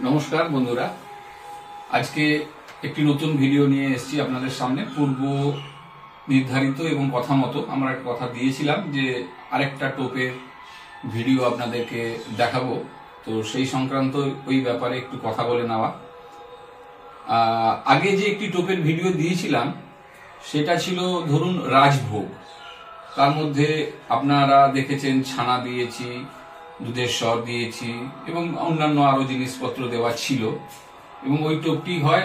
নমস্কার বন্ধুরা, আজকে একটি নতুন ভিডিও নিয়ে এসেছি আপনাদের সামনে। পূর্ব নির্ধারিত এবং কথা মতো আমরা একটা কথা দিয়েছিলাম যে আরেকটা টোপের ভিডিও আপনাদেরকে দেখাবো, তো সেই সংক্রান্ত ওই ব্যাপারে একটু কথা বলে নেওয়া। আগে যে একটি টোপের ভিডিও দিয়েছিলাম সেটা ছিল ধরুন রাজভোগ, তার মধ্যে আপনারা দেখেছেন ছানা দিয়েছি, দুধের স্বর দিয়েছি এবং অন্যান্য আরো জিনিসপত্র দেওয়া ছিল, এবং ওই টোপটি হয়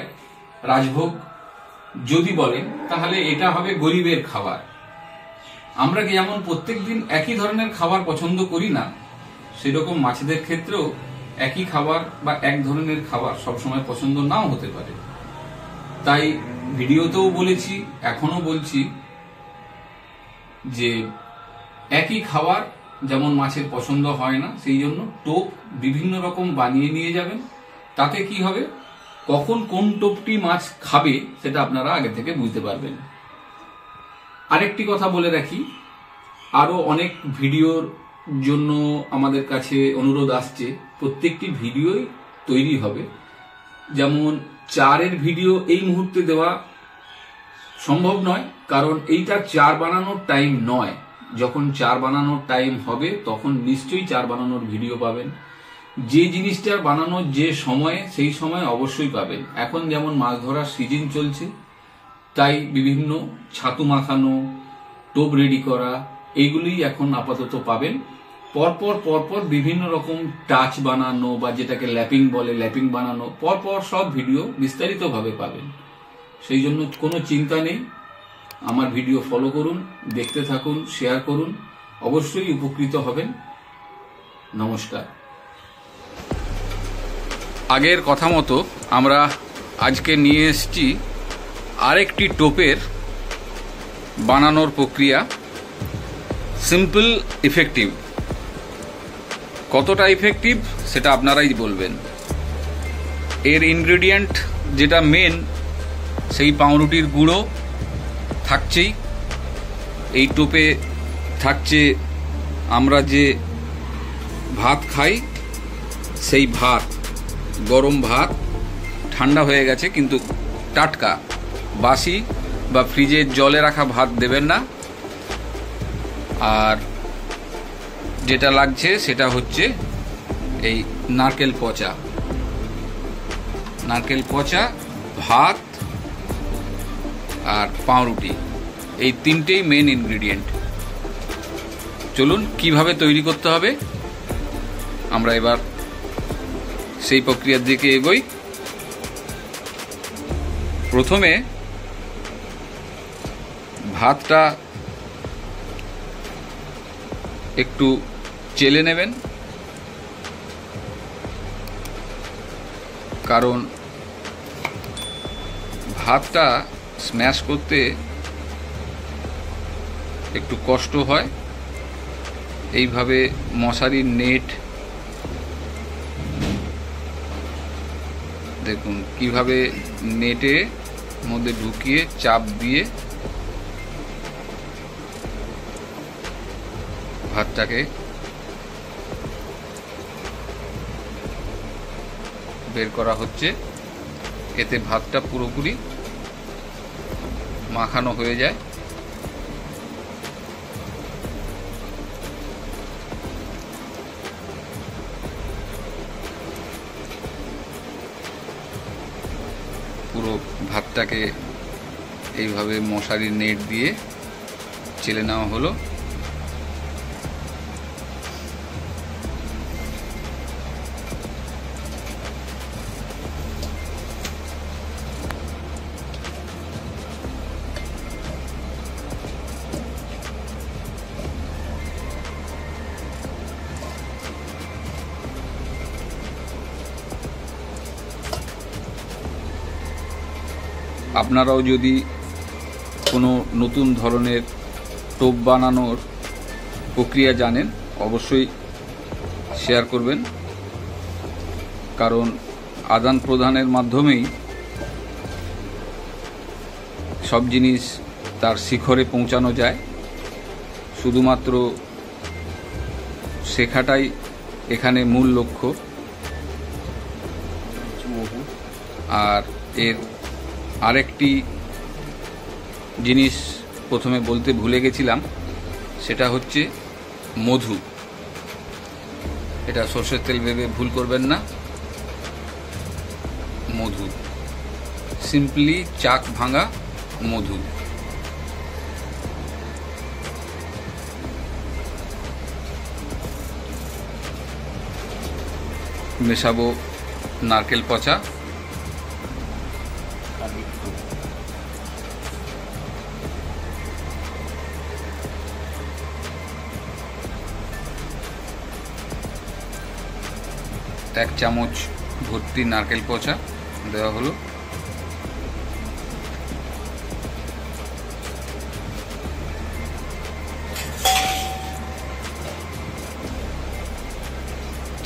রাজভোগ। যদি বলেন তাহলে এটা হবে গরিবের খাবার। আমরা কি যেমন প্রত্যেকদিন একই ধরনের খাবার পছন্দ করি না, সেরকম মাছেদের ক্ষেত্রেও একই খাবার বা এক ধরনের খাবার সবসময় পছন্দ নাও হতে পারে। তাই ভিডিওতেও বলেছি, এখনো বলছি যে একই খাবার যেমন মাছের পছন্দ হয় না, সেই জন্য টোপ বিভিন্ন রকম বানিয়ে নিয়ে যাবেন। তাতে কি হবে, কখন কোন টোপটি মাছ খাবে সেটা আপনারা আগে থেকে বুঝতে পারবেন। আরেকটি কথা বলে রাখি, আরো অনেক ভিডিওর জন্য আমাদের কাছে অনুরোধ আসছে, প্রত্যেকটি ভিডিওই তৈরি হবে। যেমন চারের ভিডিও এই মুহূর্তে দেওয়া সম্ভব নয়, কারণ এইটা চার বানানোর টাইম নয়। যখন চার বানানোর টাইম হবে তখন নিশ্চয়ই চার বানানোর ভিডিও পাবেন। যে জিনিসটা বানানোর যে সময়ে, সেই সময় অবশ্যই পাবেন। এখন যেমন মাছ ধরার সিজন চলছে, তাই বিভিন্ন ছাতু মাখানো, টোপ রেডি করা, এইগুলি এখন আপাতত পাবেন। পরপর বিভিন্ন রকম টাচ বানানো বা যেটাকে ল্যাপিং বলে, ল্যাপিং বানানো, পরপর সব ভিডিও বিস্তারিতভাবে পাবেন। সেই জন্য কোনো চিন্তা নেই, আমার ভিডিও ফলো করুন, দেখতে থাকুন, শেয়ার করুন, অবশ্যই উপকৃত হবেন। নমস্কার। আগের কথা মতো আমরা আজকে নিয়ে এসেছি আরেকটি টোপের বানানোর প্রক্রিয়া, সিম্পল ইফেক্টিভ। কতটা ইফেক্টিভ সেটা আপনারাই বলবেন। এর ইনগ্রেডিয়েন্ট যেটা মেন, সেই পাউরুটির গুঁড়ো থাকছেই। এই টোপে থাকছে আমরা যে ভাত খাই, সেই ভাত, গরম ভাত, ঠান্ডা হয়ে গেছে কিন্তু টাটকা, বাসি বা ফ্রিজের জলে রাখা ভাত দেবেন না। আর যেটা লাগছে সেটা হচ্ছে এই নারকেল পচা ভাত আর পাউরুটি, এই তিনটেই মেন ইনগ্রেডিয়েন্ট। চলুন কিভাবে তৈরি করতে হবে আমরা এবার সেই প্রক্রিয়ার দিকে এগোই। প্রথমে ভাতটা একটু চেলে নেবেন, কারণ ভাতটা স্ম্যাশ করতে একটু কষ্ট হয়। এইভাবে মশারির নেট, দেখুন কিভাবে নেটে মধ্যে ঢুকিয়ে চাপ দিয়ে ভাতটাকে বের করা হচ্ছে। এতে ভাতটা পুরোপুরি মাখানো হয়ে যায়। পুরো ভাতটাকে এইভাবে মশারির নেট দিয়ে চেলে নেওয়া হলো। আপনারাও যদি কোনো নতুন ধরনের টোপ বানানোর প্রক্রিয়া জানেন, অবশ্যই শেয়ার করবেন, কারণ আদান প্রদানের মাধ্যমেই সব জিনিস তার শিখরে পৌঁছানো যায়। শুধুমাত্র শেখাটাই এখানে মূল লক্ষ্য। আর এর আরেকটি জিনিস প্রথমে বলতে ভুলে গেছিলাম, সেটা হচ্ছে মধু। এটা সরষের তেল ভেবে ভুল করবেন না, মধু, সিম্পলি চাক ভাঙা মধু। মেশাবো নারকেল পচা, এক চামচ ভর্তি নারকেল পচা দেওয়া হলো।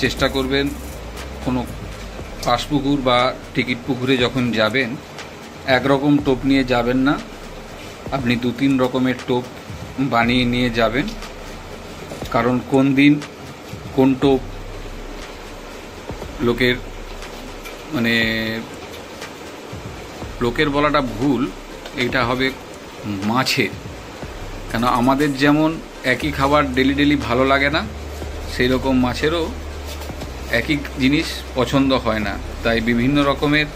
চেষ্টা করবেন কোনো পাশপুকুর বা টিকিট পুকুরে যখন যাবেন একরকম টোপ নিয়ে যাবেন না, আপনি 2-3 রকমের টোপ বানিয়ে নিয়ে যাবেন। কারণ কোন দিন কোন টোপ লোকের বলাটা ভুল, এটা হবে মাছের। কেন আমাদের যেমন একই খাবার ডেলি ডেলি ভালো লাগে না, সেই রকম মাছেরও একই জিনিস পছন্দ হয় না। তাই বিভিন্ন রকমের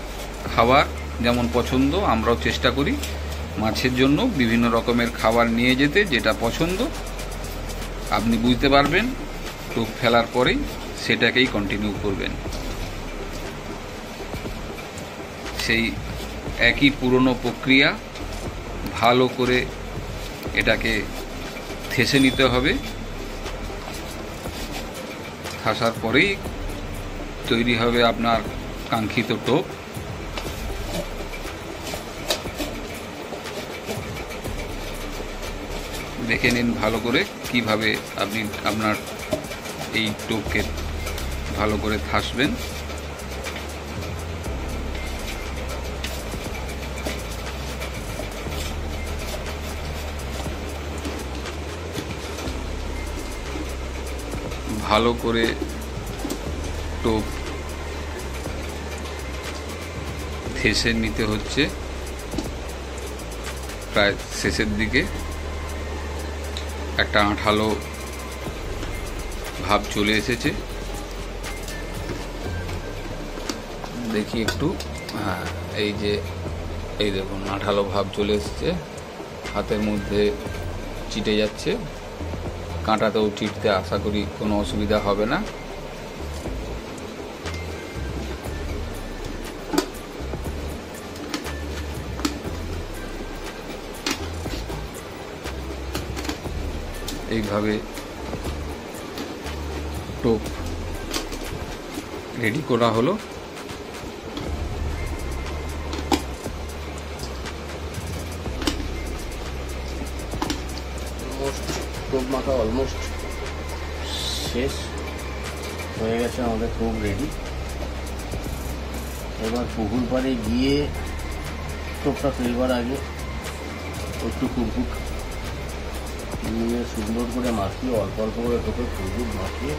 খাবার যেমন পছন্দ, আমরাও চেষ্টা করি মাছের জন্য বিভিন্ন রকমের খাবার নিয়ে যেতে, যেটা পছন্দ আপনি বুঝতে পারবেন। টোপ ফেলার পরেই সেটাকেই কন্টিনিউ করবেন। সেই একই পুরনো প্রক্রিয়া, ভালো করে এটাকে থেসে নিতে হবে। থাসার পরেই তৈরি হবে আপনার কাঙ্ক্ষিত টোপ। দেখে নিন ভালো করে কিভাবে আপনি আপনার এই টোপকে ভালো করে থাসবেন। ভালো করে টোপ থেসে নিতে হচ্ছে। প্রায় শেষের দিকে একটা আঠালো ভাব চলে এসেছে, দেখি একটু। হ্যাঁ, এই দেখুন আঠালো ভাব চলে এসেছে, হাতের মধ্যে চিটে যাচ্ছে। কাঁটাতেও চিটতে আশা করি কোনো অসুবিধা হবে না। এইভাবে টোপ রেডি করা হলো। টোপ মাখা অলমোস্ট শেষ হয়ে গেছে, আমাদের টোপ রেডি। এবার পুকুর পাড়ে গিয়ে টোপটা ফেলবার আগে একটু কুরকুট নিয়ে সুন্দর করে মাখিয়ে, অল্প অল্প করে টোপে কুরকুট মাখিয়ে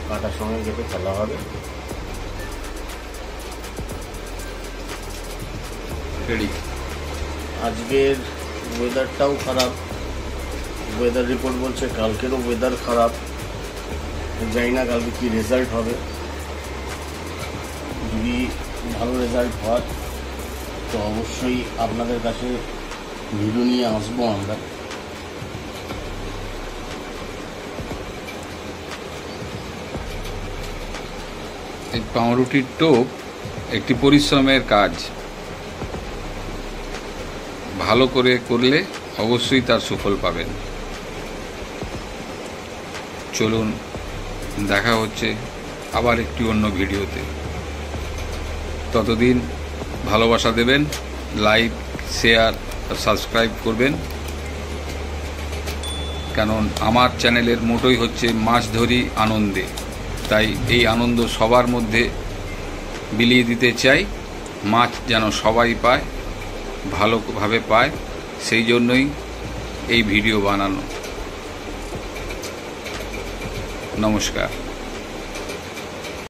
কাঁটার সঙ্গে কেটে ফেলা হবে। রেডি। আজকের ওয়েদারটাও খারাপ, ওয়েদার রিপোর্ট বলছে কালকেরও ওয়েদার খারাপ। জানি না কালকে কী রেজাল্ট হবে। যদি ভালো রেজাল্ট হয় তো অবশ্যই আপনাদের কাছে ভিডিও নিয়ে আসবো আমরা। এই পাউরুটির টোপ একটি পরিশ্রমের কাজ, ভালো করে করলে অবশ্যই তার সুফল পাবেন। চলুন, দেখা হচ্ছে আবার একটি অন্য ভিডিওতে। ততদিন ভালোবাসা দেবেন, লাইক, শেয়ার, সাবস্ক্রাইব করবেন। কারণ আমার চ্যানেলের মোটোই হচ্ছে মাছ ধরি আনন্দে। তাই এই আনন্দ সবার মধ্যে বিলিয়ে দিতে চাই। মাছ যেন সবাই পায়, ভালোভাবে পায়, সেই জন্যই এই ভিডিও বানানো। নমস্কার।